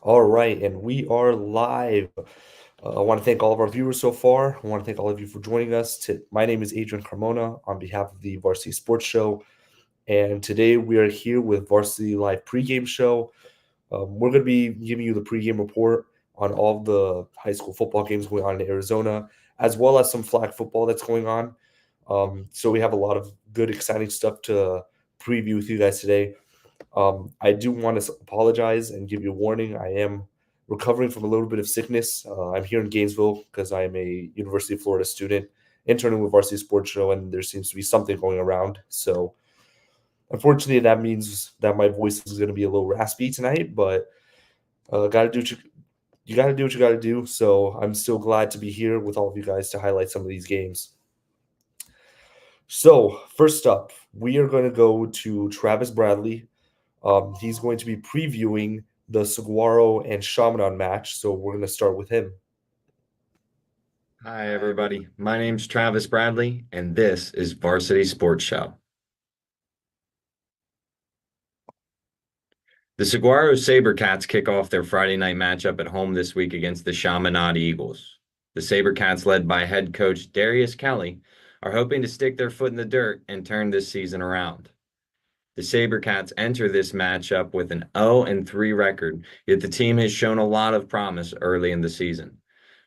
All right, and we are live. I want to thank all of our viewers so far. I want to thank all of you for joining us. My name is Adrian Carmona on behalf of the Varsity Sports Show, and today we are here with Varsity Live pregame show. We're going to be giving you the pregame report on all of the high school football games going on in Arizona, as well as some flag football that's going on. So we have a lot of good, exciting stuff to preview with you guys today. I do want to apologize and give you a warning. I am recovering from a little bit of sickness. I'm here in Gainesville because I am a University of Florida student interning with Varsity Sports Show, and there seems to be something going around. So, unfortunately, that means that my voice is going to be a little raspy tonight. But gotta do what you got to do what you got to do. So, I'm still glad to be here with all of you guys to highlight some of these games. So, first up, we are going to go to Travis Bradley. He's going to be previewing the Saguaro and Chaminade match, so we're going to start with him. Hi, everybody. My name's Travis Bradley, and this is Varsity Sports Show. The Saguaro SaberCats kick off their Friday night matchup at home this week against the Chaminade Eagles. The SaberCats, led by head coach Darius Kelly, are hoping to stick their foot in the dirt and turn this season around. The SaberCats enter this matchup with an 0-3 record, yet the team has shown a lot of promise early in the season.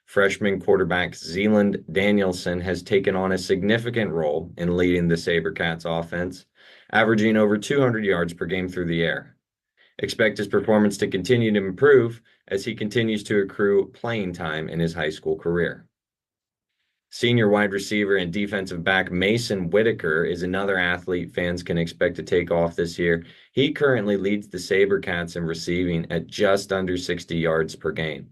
Freshman quarterback Zealand Danielson has taken on a significant role in leading the SaberCats offense, averaging over 200 yards per game through the air. Expect his performance to continue to improve as he continues to accrue playing time in his high school career. Senior wide receiver and defensive back Mason Whitaker is another athlete fans can expect to take off this year. He currently leads the SaberCats in receiving at just under 60 yards per game.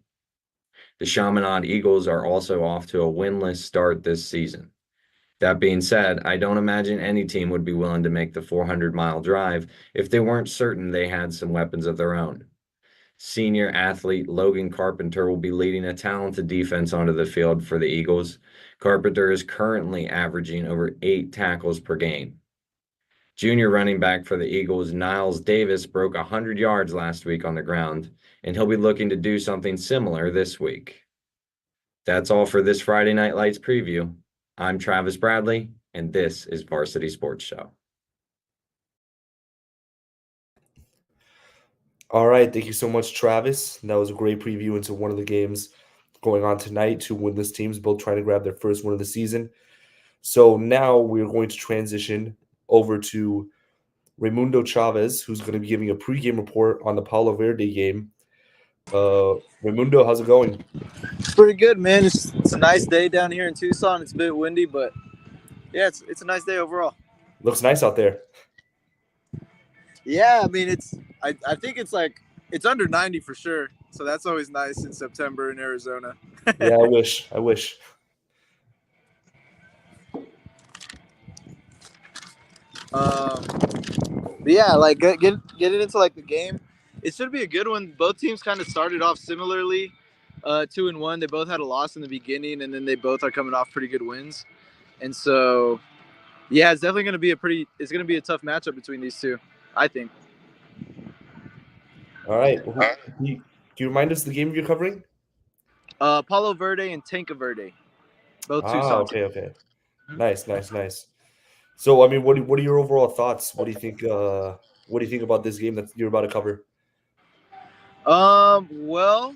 The Chaminade Eagles are also off to a winless start this season. That being said, I don't imagine any team would be willing to make the 400-mile drive if they weren't certain they had some weapons of their own. Senior athlete Logan Carpenter will be leading a talented defense onto the field for the Eagles. Carpenter is currently averaging over 8 tackles per game. Junior running back for the Eagles, Niles Davis, broke 100 yards last week on the ground, and he'll be looking to do something similar this week. That's all for this Friday Night Lights preview. I'm Travis Bradley, and this is Varsity Sports Show. All right, thank you so much, Travis. That was a great preview into one of the games going on tonight. Two winless teams, both trying to grab their first win of the season. So now we're going to transition over to Raimundo Chavez, who's going to be giving a pregame report on the Palo Verde game. Raimundo, how's it going? It's pretty good, man. It's a nice day down here in Tucson. It's a bit windy, but yeah, it's a nice day overall. Looks nice out there. Yeah, I mean I think it's under 90 for sure. So that's always nice in September in Arizona. Yeah, I wish. I wish. But yeah, like getting into like the game, it should be a good one. Both teams kind of started off similarly, 2-1. They both had a loss in the beginning, and then they both are coming off pretty good wins. And so, yeah, it's definitely going to be it's going to be a tough matchup between these two, I think. All right. Can you remind us the game you're covering? Palo Verde and Tanca Verde, both Tucson Okay, teams. okay. Nice, nice, nice. So, I mean, what are your overall thoughts? What do you think? What do you think about this game that you're about to cover? Well,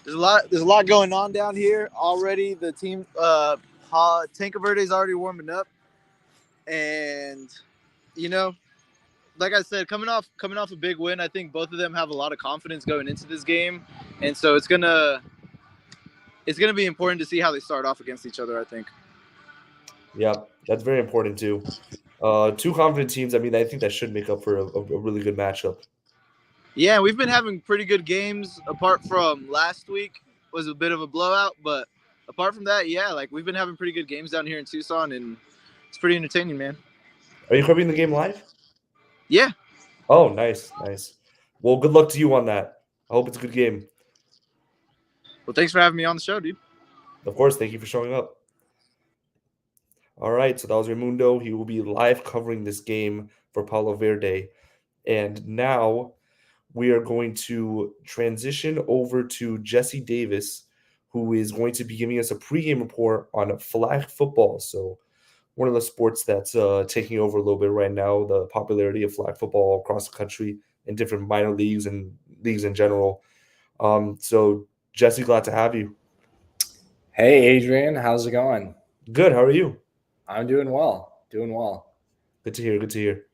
there's a lot going on down here already. The team, Tanca Verde is already warming up, and you know, like I said, coming off a big win, I think both of them have a lot of confidence going into this game, and so it's gonna be important to see how they start off against each other. I think. Yeah, that's very important too. Two confident teams. I mean, I think that should make up for a really good matchup. Yeah, we've been having pretty good games. Apart from last week was a bit of a blowout, but apart from that, yeah, like we've been having pretty good games down here in Tucson, and it's pretty entertaining, man. Are you covering the game live? Yeah. Oh, nice, nice. Well, good luck to you on that. I hope it's a good game. Well, thanks for having me on the show, dude. Of course, thank you for showing up. All right, so that was Raimundo. He will be live covering this game for Palo Verde. And now we are going to transition over to Jesse Davis, who is going to be giving us a pregame report on flag football. So, one of the sports that's taking over a little bit right now, the popularity of flag football across the country in different minor leagues and leagues in general. So, Jesse, glad to have you. Hey, Adrian, how's it going? Good. How are you? I'm doing well. Doing well. Good to hear. Good to hear.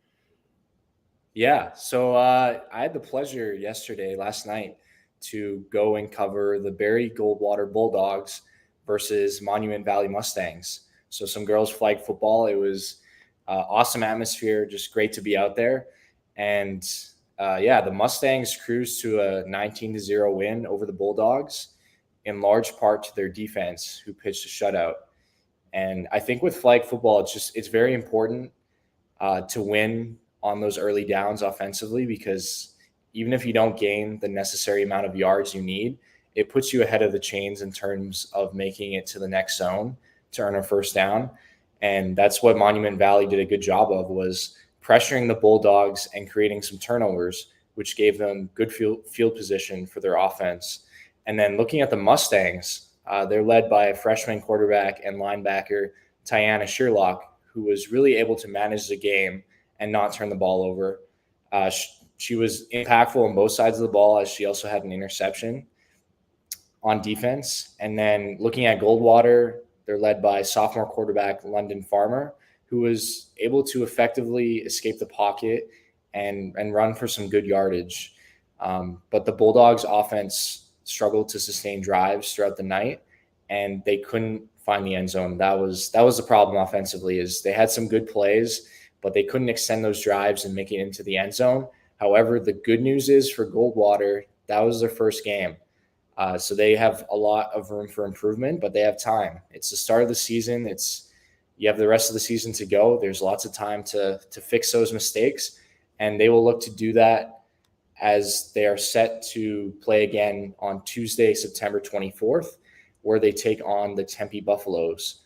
Yeah. So I had the pleasure last night, to go and cover the Barry Goldwater Bulldogs versus Monument Valley Mustangs. So some girls flag football. It was awesome atmosphere, just great to be out there. And yeah, the Mustangs cruised to a 19-0 win over the Bulldogs, in large part to their defense, who pitched a shutout. And I think with flag football, it's very important to win on those early downs offensively, because even if you don't gain the necessary amount of yards you need, it puts you ahead of the chains in terms of making it to the next zone to earn a first down. And that's what Monument Valley did a good job of, was pressuring the Bulldogs and creating some turnovers, which gave them good field position for their offense. And then looking at the Mustangs, they're led by a freshman quarterback and linebacker, Tiana Sherlock, who was really able to manage the game and not turn the ball over. She was impactful on both sides of the ball, as she also had an interception on defense. And then looking at Goldwater, they're led by sophomore quarterback London Farmer, who was able to effectively escape the pocket and run for some good yardage. But the Bulldogs offense struggled to sustain drives throughout the night, and they couldn't find the end zone. That was the problem offensively, is they had some good plays, but they couldn't extend those drives and make it into the end zone. However, the good news is for Goldwater, that was their first game. So they have a lot of room for improvement, but they have time. It's the start of the season. You have the rest of the season to go. There's lots of time to fix those mistakes, and they will look to do that as they are set to play again on Tuesday, September 24th, where they take on the Tempe Buffaloes.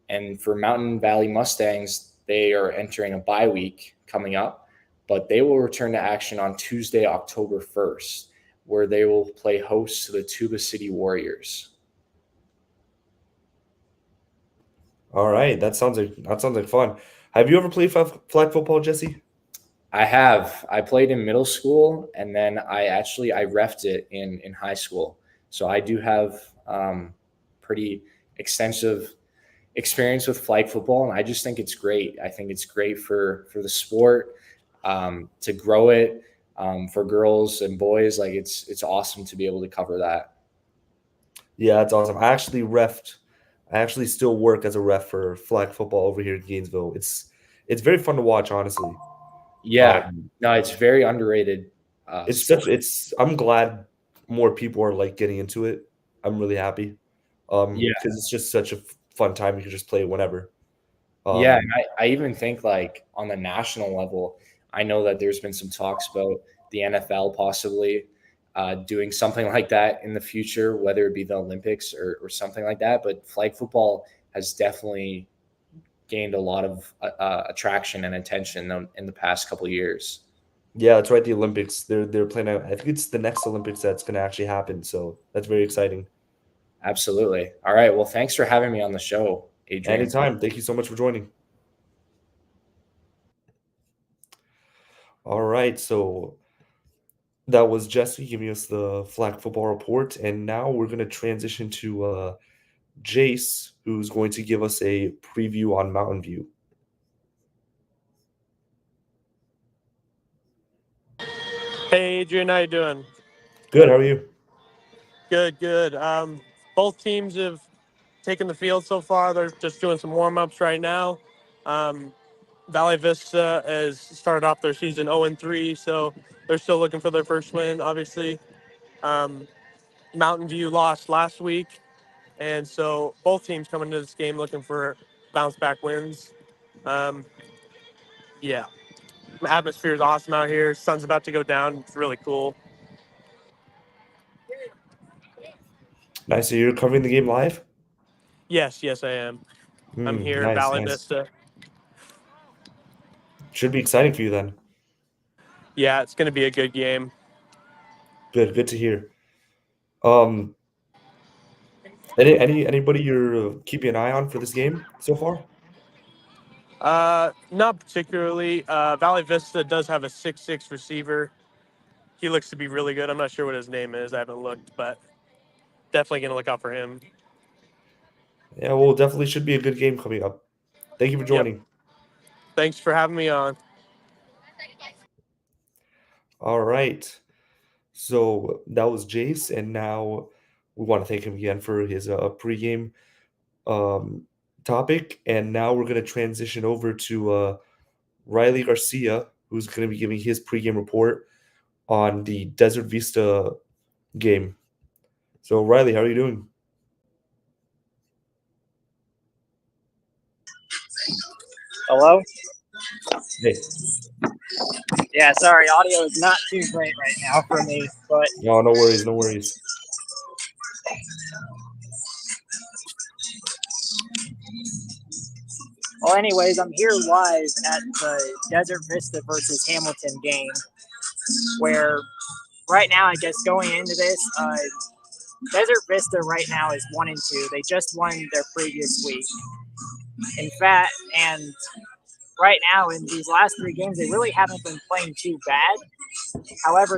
And for Mountain Valley Mustangs, they are entering a bye week coming up, but they will return to action on Tuesday, October 1st, where they will play host to the Tuba City Warriors. All right, that sounds like fun. Have you ever played flag football, Jesse? I have. I played in middle school, and then I refed it in high school. So I do have pretty extensive experience with flag football, and I just think it's great. I think it's great for the sport, to grow it, for girls and boys. Like it's awesome to be able to cover that. Yeah, that's awesome. I actually still work as a ref for flag football over here in Gainesville. It's very fun to watch, honestly. Yeah, no, it's very underrated. I'm glad more people are like getting into it. I'm really happy. Yeah, Because it's just such a fun time. You can just play it whenever. yeah, and I even think, like, on the national level, I know that there's been some talks about the NFL possibly doing something like that in the future, whether it be the Olympics or something like that. But flag football has definitely gained a lot of attraction and attention in the past couple of years. Yeah, that's right. The Olympics. They're playing out. I think it's the next Olympics that's going to actually happen. So that's very exciting. Absolutely. All right. Well, thanks for having me on the show, Adrian. Anytime. Thank you so much for joining. All right. So that was Jesse giving us the flag football report, and now we're going to transition to Jace, who's going to give us a preview on Mountain View. Hey, Adrian, how you doing? Good. How are you? Good, good. Both teams have taken the field so far. They're just doing some warm-ups right now. Valley Vista has started off their season 0-3, so they're still looking for their first win, obviously. Mountain View lost last week, and so both teams coming into this game looking for bounce-back wins. Yeah, the atmosphere is awesome out here. Sun's about to go down. It's really cool. Nice. So you're covering the game live? Yes, I am. I'm here in Nice, Valley nice. Vista. Should be exciting for you then. Yeah, it's going to be a good game. Good to hear. Um, anybody you're keeping an eye on for this game so far? Not particularly. Valley Vista does have a 6'6" receiver. He looks to be really good. I'm not sure what his name is. I haven't looked, but definitely going to look out for him. Yeah, well, definitely should be a good game coming up. Thank you for Yep. joining. Thanks for having me on. All right. So that was Jace, and now we want to thank him again for his pregame um, topic. And now we're going to transition over to Riley Garcia, who's going to be giving his pregame report on the Desert Vista game. So, Riley, how are you doing? Hello? Hey, Yeah, sorry, audio is not too great right now for me, but no worries, no worries. well, anyways, I'm here live at the Desert Vista versus Hamilton game, where right now, I guess going into this, Desert Vista right now is 1-2. They just won their previous week. In fact, and right now in these last 3 games, they really haven't been playing too bad. However,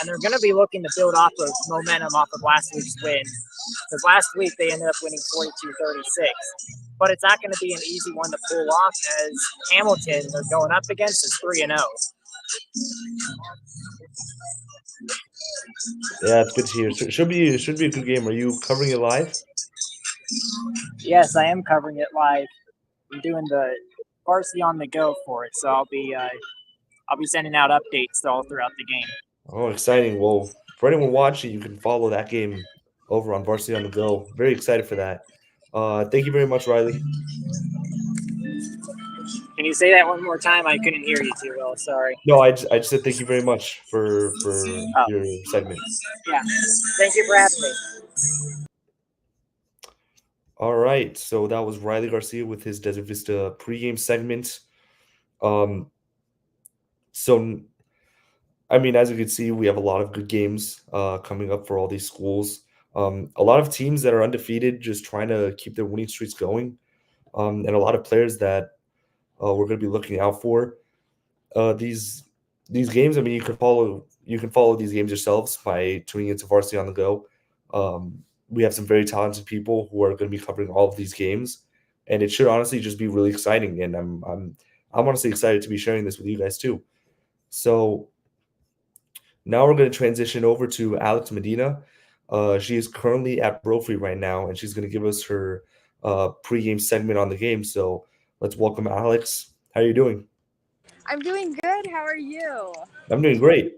and they're going to be looking to build off of momentum off of last week's win. Because last week they ended up winning 42-36. But it's not going to be an easy one to pull off, as Hamilton they're going up against is 3-0. Yeah, it's good to hear. So it should be a good game. Are you covering it live? Yes, I am covering it live. I'm doing the Varsity on the go for it, so I'll be sending out updates all throughout the game. Oh, exciting. Well, for anyone watching, you can follow that game over on Varsity on the Go. Very excited for that. Thank you very much, Riley. Can you say that one more time? I couldn't hear you too well. Sorry. No, I just said thank you very much for Oh. your segment. Yeah. Thank you for having me. All right, so that was Riley Garcia with his Desert Vista pregame segment. So I mean, as you can see, we have a lot of good games coming up for all these schools. A lot of teams that are undefeated, just trying to keep their winning streaks going, and a lot of players that we're going to be looking out for. These games, I mean, you can follow these games yourselves by tuning into Varsity on the Go. We have some very talented people who are going to be covering all of these games, and it should honestly just be really exciting. And I'm honestly excited to be sharing this with you guys too. So now we're going to transition over to Alex Medina. She is currently at Brophy right now, and she's going to give us her pregame segment on the game. So let's welcome Alex. How are you doing? I'm doing good. How are you? I'm doing great.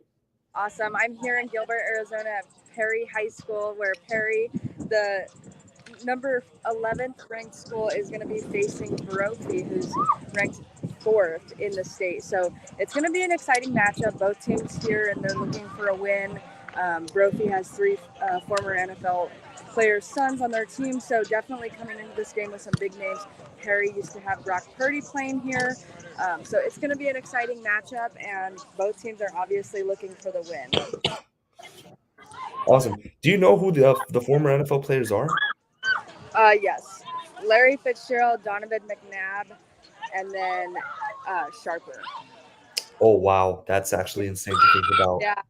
Awesome. I'm here in Gilbert, Arizona at Perry High School, where Perry, the number 11th ranked school, is going to be facing Brophy, who's ranked 4th in the state. So it's going to be an exciting matchup. Both teams here, and they're looking for a win. Brophy has 3 former NFL players' sons on their team, so definitely coming into this game with some big names. Perry used to have Brock Purdy playing here. So it's going to be an exciting matchup, and both teams are obviously looking for the win. Awesome. Do you know who the former NFL players are? Yes. Larry Fitzgerald, Donovan McNabb, and then Sharper. Oh, wow. That's actually insane to think about. Yeah.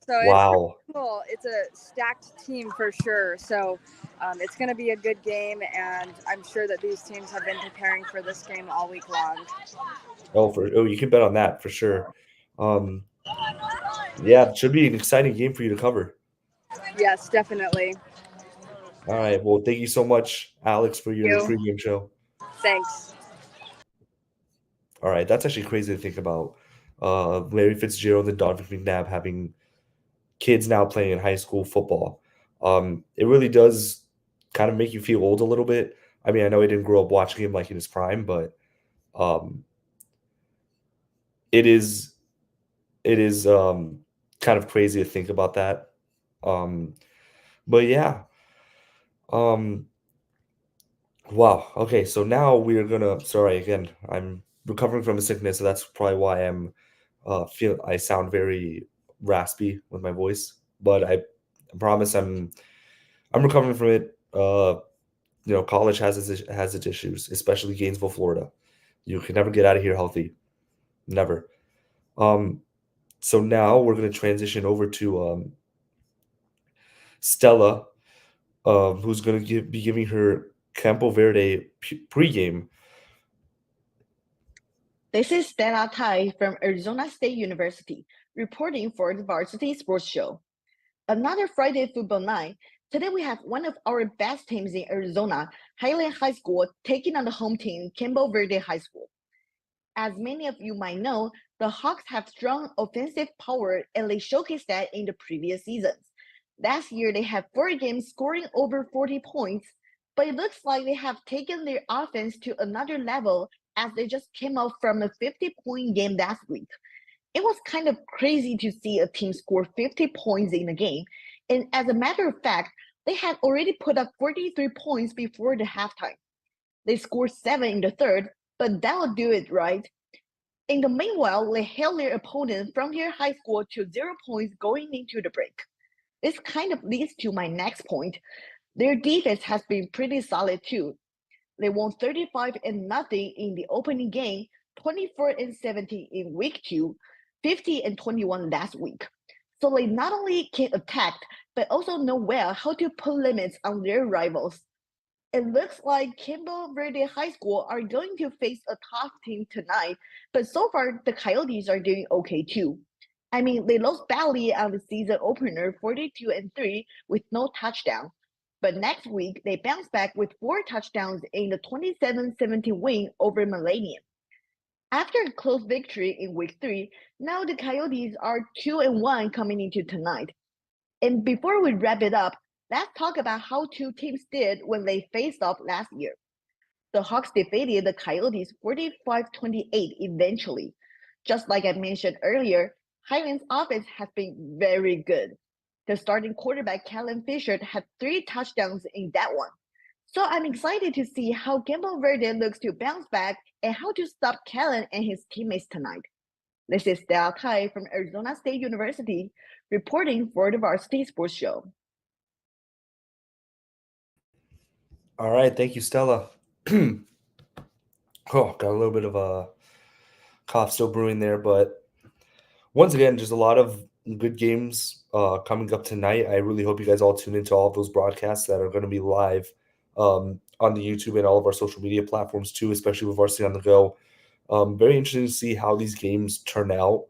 So Wow. it's cool. It's a stacked team for sure. So it's going to be a good game, and I'm sure that these teams have been preparing for this game all week long. You can bet on that for sure. Yeah, it should be an exciting game for you to cover. Yes, definitely. All right. Well, thank you so much, Alex, for your Thank pregame show. Thanks. All right. That's actually crazy to think about. Larry Fitzgerald and Donovan McNabb having kids now playing in high school football. It really does kind of make you feel old a little bit. I mean, I know I didn't grow up watching him like in his prime, but it is kind of crazy to think about that. But yeah. Wow. Okay, so now we are gonna. Sorry again. I'm recovering from a sickness, so that's probably why I sound very raspy with my voice, but I promise I'm recovering from it. College has its issues, especially Gainesville, Florida. You can never get out of here healthy, never. So now we're going to transition over to Stella, who's going to be giving her Campo Verde pregame. This is Stella Tai from Arizona State University, reporting for the Varsity Sports Show. Another Friday football night. Today we have one of our best teams in Arizona, Highland High School, taking on the home team, Campo Verde High School. As many of you might know, the Hawks have strong offensive power and they showcased that in the previous seasons. Last year, they had 4 games scoring over 40 points, but it looks like they have taken their offense to another level as they just came out from a 50-point game last week. It was kind of crazy to see a team score 50 points in a game, and as a matter of fact, they had already put up 43 points before the halftime. They scored 7 in the third, but that'll do it, right? In the meanwhile, they held their opponent from their high score to 0 points going into the break. This kind of leads to my next point. Their defense has been pretty solid too. They won 35-0 in the opening game, 24-17 in week 2, 50-21 last week. So they not only can attack, but also know well how to put limits on their rivals. It looks like Campo Verde High School are going to face a tough team tonight, but so far the Coyotes are doing okay too. I mean, they lost badly on the season opener 42-3 with no touchdown. But next week, they bounce back with 4 touchdowns in the 27-17 win over Millennium. After a close victory in week 3, now the Coyotes are 2-1 coming into tonight. And before we wrap it up, let's talk about how 2 teams did when they faced off last year. The Hawks defeated the Coyotes 45-28 eventually. Just like I mentioned earlier, Highland's offense has been very good. The starting quarterback, Kellen Fisher, had 3 touchdowns in that one. So I'm excited to see how Campo Verde looks to bounce back and how to stop Kellen and his teammates tonight. This is Stella Tai from Arizona State University, reporting for the Varsity Sports Show. All right, thank you, Stella. Got a little bit of a cough still brewing there, but once again, just a lot of good games coming up tonight. I really hope you guys all tune into all of those broadcasts that are going to be live on the YouTube and all of our social media platforms too, especially with Varsity on the Go. Very interesting to see how these games turn out.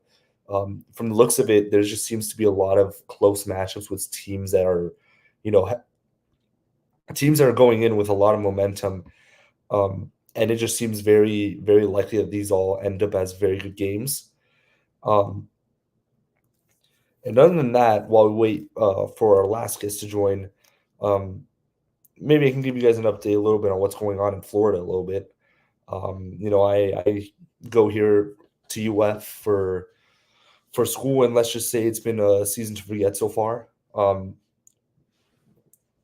From the looks of it, there just seems to be a lot of close matchups with teams that are, teams that are going in with a lot of momentum. And it just seems very, very likely that these all end up as very good games. And other than that, while we wait for our last guest to join, maybe I can give you guys an update a little bit on what's going on in Florida a little bit. I go here to UF for school, and let's just say it's been a season to forget so far.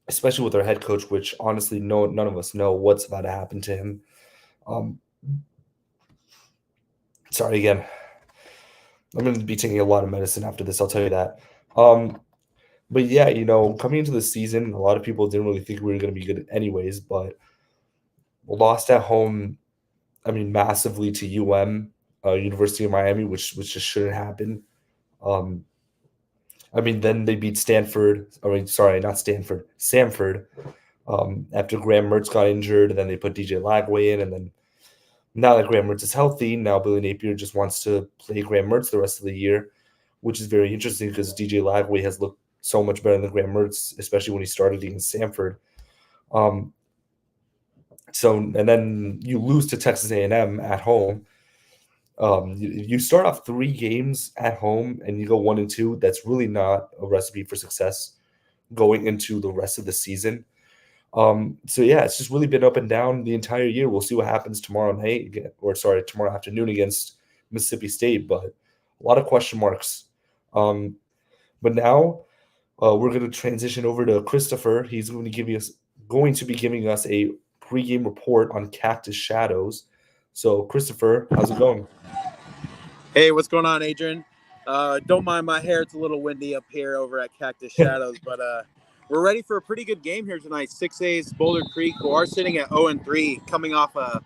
Especially with our head coach, which honestly none of us know what's about to happen to him. Sorry again. I'm going to be taking a lot of medicine after this, I'll tell you that. But yeah, coming into the season, a lot of people didn't really think we were going to be good anyways, but we lost at home, massively to University of Miami, which just shouldn't happen. Then they beat Samford. After Graham Mertz got injured, then they put DJ Lagway in, and then now that Graham Mertz is healthy, now Billy Napier just wants to play Graham Mertz the rest of the year, which is very interesting because DJ Lagway has looked so much better than Graham Mertz, especially when he started against Samford. And then you lose to Texas A&M at home. You start off 3 games at home and you go 1-2. That's really not a recipe for success going into the rest of the season. It's just really been up and down the entire year. We'll see what happens tomorrow afternoon against Mississippi State, but a lot of question marks. But now we're going to transition over to Christopher. He's going to be giving us a pregame report on Cactus Shadows. So, Christopher, how's it going? Hey, what's going on, Adrian? Don't mind my hair; it's a little windy up here over at Cactus Shadows, but we're ready for a pretty good game here tonight. 6A's Boulder Creek, who are sitting at 0-3, coming off a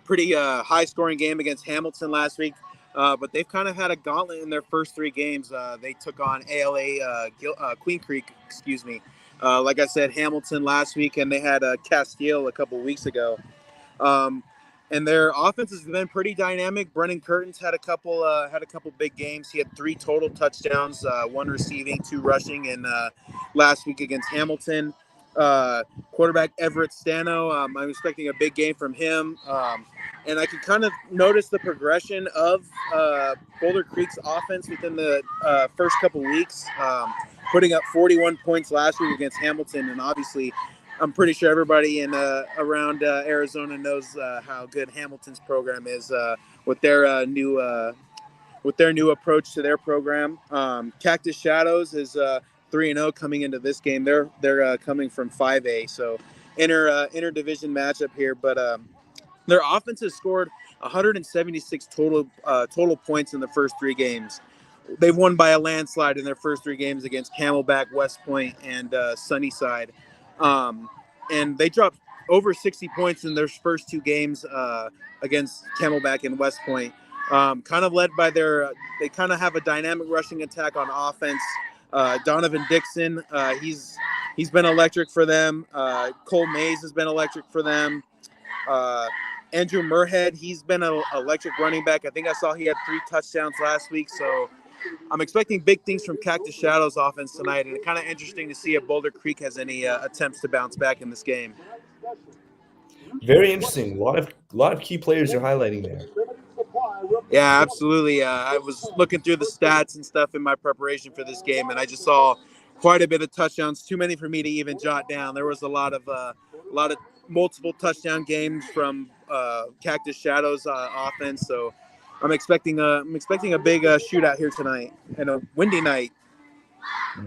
pretty high-scoring game against Hamilton last week. But they've kind of had a gauntlet in their first 3 games. They took on ALA Queen Creek, excuse me. Like I said, Hamilton last week, and they had Castile a couple weeks ago. And their offense has been pretty dynamic. Brennan Curtins had a couple big games. He had 3 total touchdowns, 1 receiving, 2 rushing, in last week against Hamilton. Quarterback Everett Stano, I'm expecting a big game from him. And I can kind of notice the progression of Boulder Creek's offense within the first couple weeks, putting up 41 points last week against Hamilton, and obviously I'm pretty sure everybody in around Arizona knows how good Hamilton's program is with their new approach to their program. Cactus Shadows is 3-0 coming into this game. They're coming from 5A, so interdivision matchup here. But their offense has scored 176 total points in the first 3 games. They've won by a landslide in their first 3 games against Camelback, West Point, and Sunnyside. And they dropped over 60 points in their first 2 games against Camelback and West Point. Kind of led by they kind of have a dynamic rushing attack on offense. Donovan Dixon, he's been electric for them. Cole Mays has been electric for them. Andrew Murhead, he's been an electric running back. I think I saw he had 3 touchdowns last week. So I'm expecting big things from Cactus Shadows offense tonight, and it's kind of interesting to see if Boulder Creek has any attempts to bounce back in this game. Very interesting. A lot of key players you're highlighting there. Yeah, absolutely. I was looking through the stats and stuff in my preparation for this game, and I just saw quite a bit of touchdowns. Too many for me to even jot down. There was a lot of multiple touchdown games from Cactus Shadows offense. So I'm expecting a big shootout here tonight and a windy night.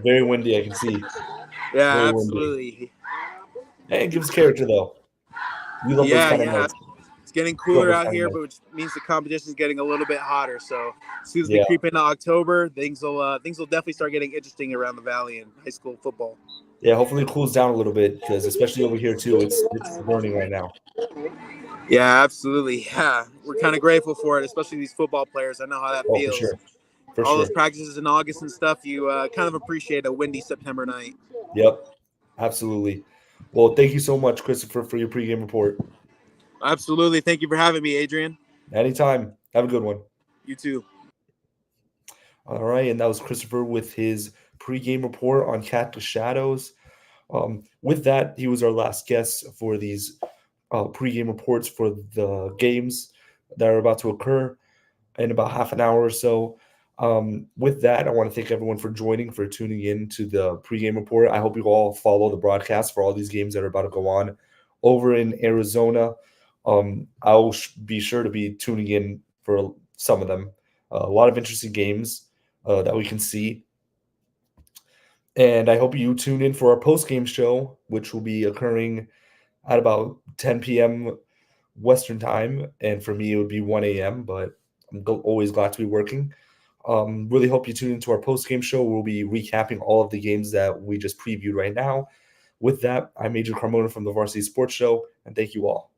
Very windy, I can see. Yeah, Very absolutely. Windy. Hey, it gives character though. We love those kind of nights. It's getting cooler out here, but which means the competition is getting a little bit hotter. So as soon as we creep into October, things will definitely start getting interesting around the valley in high school football. Yeah, hopefully it cools down a little bit, because especially over here too, it's burning right now. Yeah, absolutely. Yeah, we're kind of grateful for it, especially these football players. I know how that feels. For sure. For All sure. those practices in August and stuff, you kind of appreciate a windy September night. Yep, absolutely. Well, thank you so much, Christopher, for your pregame report. Absolutely. Thank you for having me, Adrian. Anytime. Have a good one. You too. All right, and that was Christopher with his pregame report on Cactus Shadows. With that, he was our last guest for these pregame reports for the games that are about to occur in about half an hour or so. With that, I want to thank everyone for tuning in to the pregame report. I hope you all follow the broadcast for all these games that are about to go on over in Arizona. I'll be sure to be tuning in for some of them. A lot of interesting games that we can see. And I hope you tune in for our post-game show, which will be occurring at about 10 p.m. Western time. And for me, it would be 1 a.m., but I'm always glad to be working. Really hope you tune into our post-game show. We'll be recapping all of the games that we just previewed right now. With that, I'm Adrian Carmona from the Varsity Sports Show, and thank you all.